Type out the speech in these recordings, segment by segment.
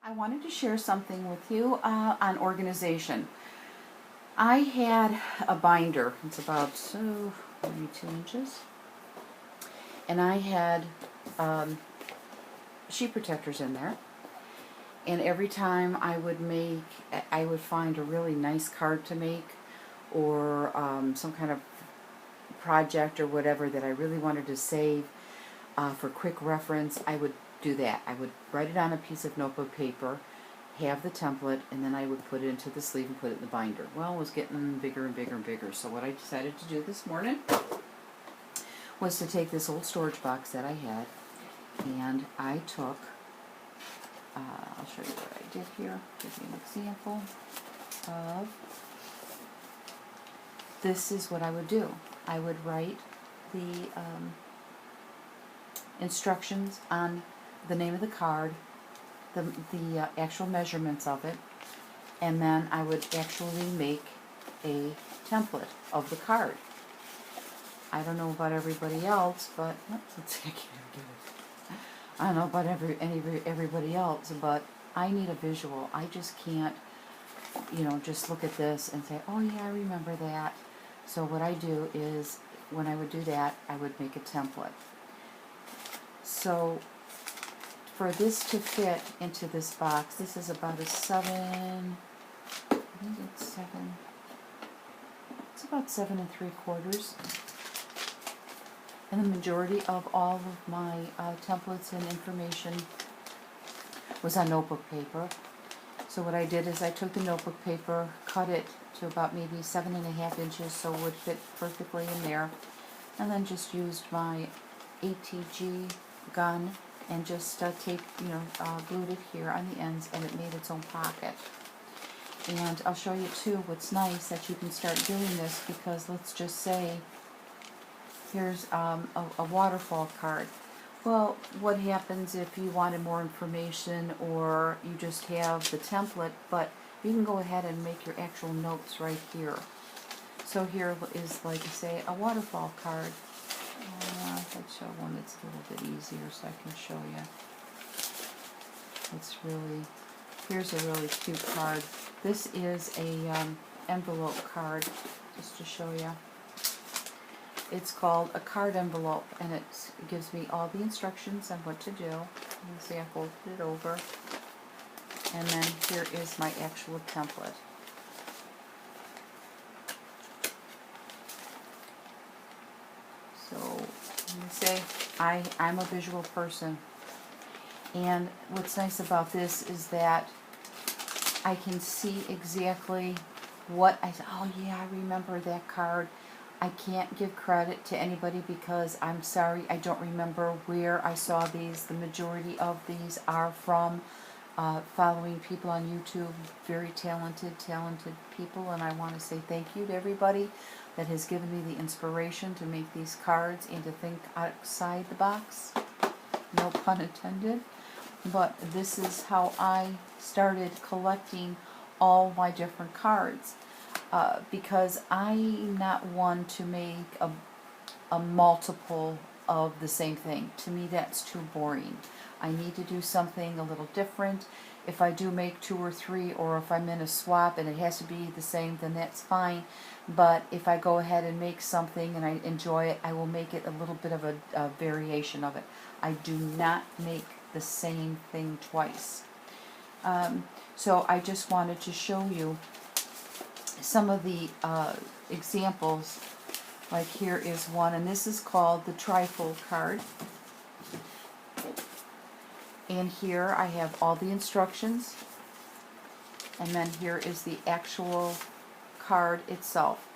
I wanted to share something with you on organization. I had a binder, it's about maybe 2 inches, and I had sheet protectors in there. And every time I would find a really nice card to make, or some kind of project or whatever that I really wanted to save for quick reference, I would do that. I would write it on a piece of notebook paper, have the template, and then I would put it into the sleeve and put it in the binder. Well, it was getting bigger and bigger and bigger, so what I decided to do this morning was to take this old storage box that I had, and I took, I'll show you what I did here, give you an example of, this is what I would do. I would write the instructions on the name of the card, the actual measurements of it, and then I would actually make a template of the card. I don't know about everybody else, but let's see, I can't even get it. I don't know about everybody else, but I need a visual. I just can't, just look at this and say, oh yeah, I remember that. So what I do is, when I would do that, I would make a template. So for this to fit into this box, this is about a 7, I think it's 7, it's about 7 3/4. And the majority of all of my templates and information was on notebook paper. So what I did is I took the notebook paper, cut it to about maybe 7.5 inches so it would fit perfectly in there, and then just used my ATG gun and just glued it here on the ends, and it made its own pocket. And I'll show you too what's nice that you can start doing this, because let's just say here's a waterfall card. Well, what happens if you wanted more information, or you just have the template, but you can go ahead and make your actual notes right here. So here is, like I say, a waterfall card. Let's show one that's a little bit easier so I can show you. Here's a really cute card. This is a envelope card, just to show you. It's called a card envelope, and it gives me all the instructions on what to do. You see, I folded it over, and then here is my actual template. So, let me say, I'm a visual person, and what's nice about this is that I can see exactly what oh yeah, I remember that card. I can't give credit to anybody because I'm sorry, I don't remember where I saw these. The majority of these are from following people on YouTube, very talented people, and I want to say thank you to everybody that has given me the inspiration to make these cards and to think outside the box. No pun intended. But this is how I started collecting all my different cards. Because I'm not one to make a multiple of the same thing. To me, that's too boring. I need to do something a little different. If I do make 2 or 3, or if I'm in a swap and it has to be the same, then that's fine. But if I go ahead and make something and I enjoy it, I will make it a little bit of a variation of it. I do not make the same thing twice. So I just wanted to show you some of the examples. Like here is one, and this is called the trifold card. And here I have all the instructions, and then here is the actual card itself.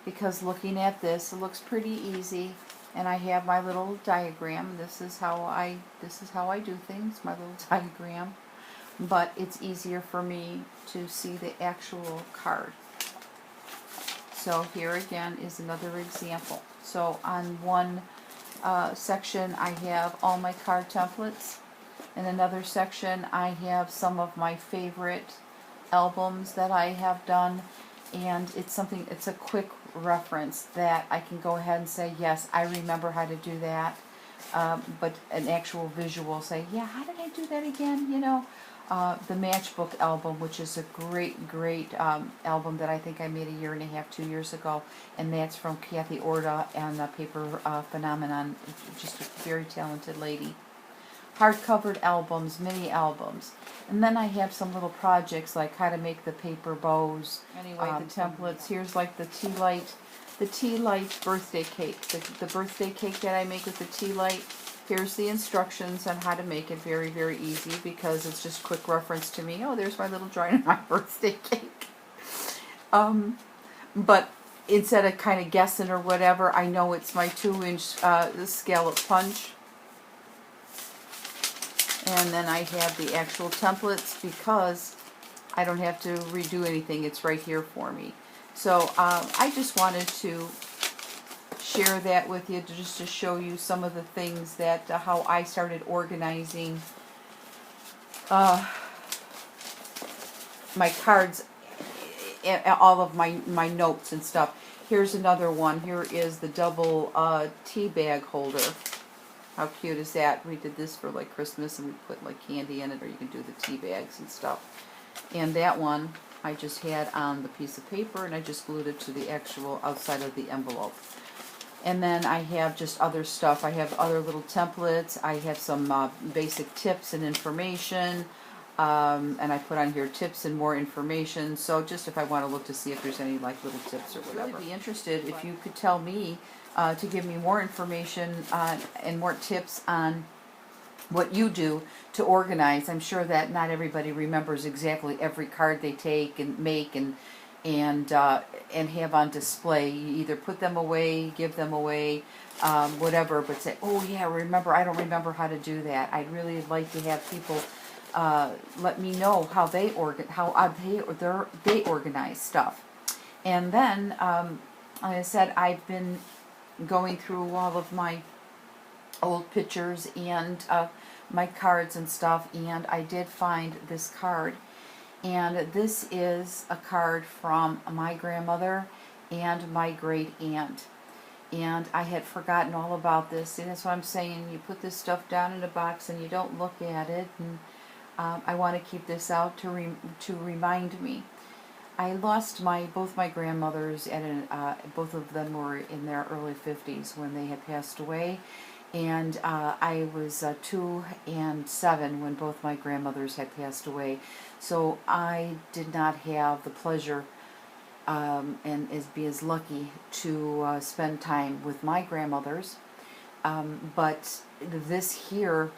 Because looking at this, it looks pretty easy, and I have my little diagram. This is how I do things, my little diagram. But it's easier for me to see the actual card. So here again is another example. So on one section I have all my card templates. In another section I have some of my favorite albums that I have done, and it's a quick reference that I can go ahead and say, yes, I remember how to do that. but an actual visual say, yeah, how did I do that again? You know, the Matchbook album, which is a great album that I think I made a year and a half, 2 years ago, and that's from Kathy Orda and Paper Phenomenon, just a very talented lady. Hard-covered albums, mini albums. And then I have some little projects like how to make the paper bows. Anyway, the templates. Here's like the tea light birthday cake. The birthday cake that I make with the tea light. Here's the instructions on how to make it. Very easy because it's just quick reference to me. Oh, there's my little drawing of my birthday cake. But instead of kind of guessing or whatever, I know it's my 2-inch scallop punch. And then I have the actual templates because I don't have to redo anything. It's right here for me. So I just wanted to share that with you just to show you some of the things that how I started organizing my cards, all of my notes and stuff. Here's another one. Here is the double tea bag holder. How cute is that? We did this for like Christmas and we put like candy in it, or you can do the tea bags and stuff. And that one I just had on the piece of paper and I just glued it to the actual outside of the envelope. And then I have just other stuff. I have other little templates. I have some basic tips and information. And I put on here tips and more information. So just if I want to look to see if there's any like little tips or whatever. I'd really be interested if you could tell me to give me more information and more tips on what you do to organize. I'm sure that not everybody remembers exactly every card they take and make and have on display. You either put them away, give them away, whatever, but say, oh yeah, remember, I don't remember how to do that. I'd really like to have people let me know how they organize stuff. And then, like I said, I've been going through all of my old pictures and my cards and stuff, and I did find this card. And this is a card from my grandmother and my great aunt. And I had forgotten all about this. And that's what I'm saying. You put this stuff down in a box and you don't look at it. And I want to keep this out to remind me. I lost both my grandmothers both of them were in their early 50s when they had passed away. And I was 2 and 7 when both my grandmothers had passed away. So I did not have the pleasure and be as lucky to spend time with my grandmothers. But this here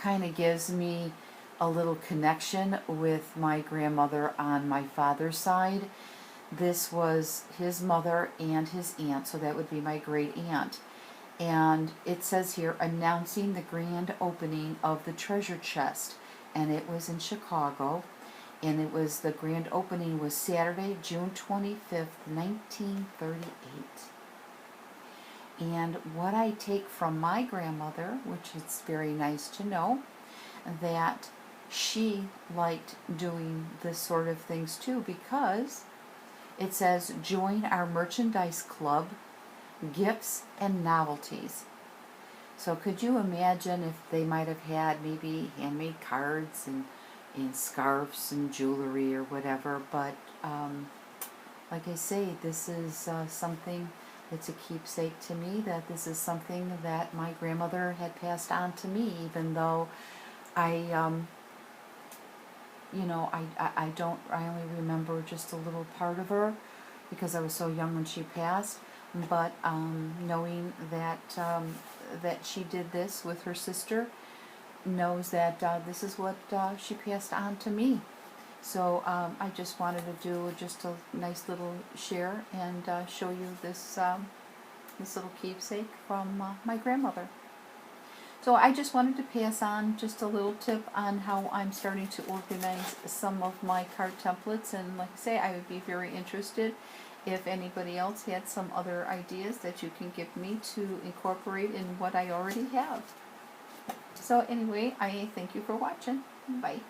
kind of gives me a little connection with my grandmother on my father's side. This was his mother and his aunt, so that would be my great aunt. And it says here, announcing the grand opening of the treasure chest. And it was in Chicago. And it was, the grand opening was Saturday, June 25th, 1938. And what I take from my grandmother, which is very nice to know, that she liked doing this sort of things too, because it says, join our merchandise club, gifts and novelties. So could you imagine if they might have had maybe handmade cards and scarves and jewelry or whatever, but like I say, this is something that's a keepsake to me, that this is something that my grandmother had passed on to me, even though I only remember just a little part of her because I was so young when she passed. But knowing that that she did this with her sister, knows that this is what she passed on to me. So I just wanted to do just a nice little share and show you this this little keepsake from my grandmother. So I just wanted to pass on just a little tip on how I'm starting to organize some of my card templates, and like I say, I would be very interested if anybody else had some other ideas that you can give me to incorporate in what I already have. So anyway, I thank you for watching. Bye.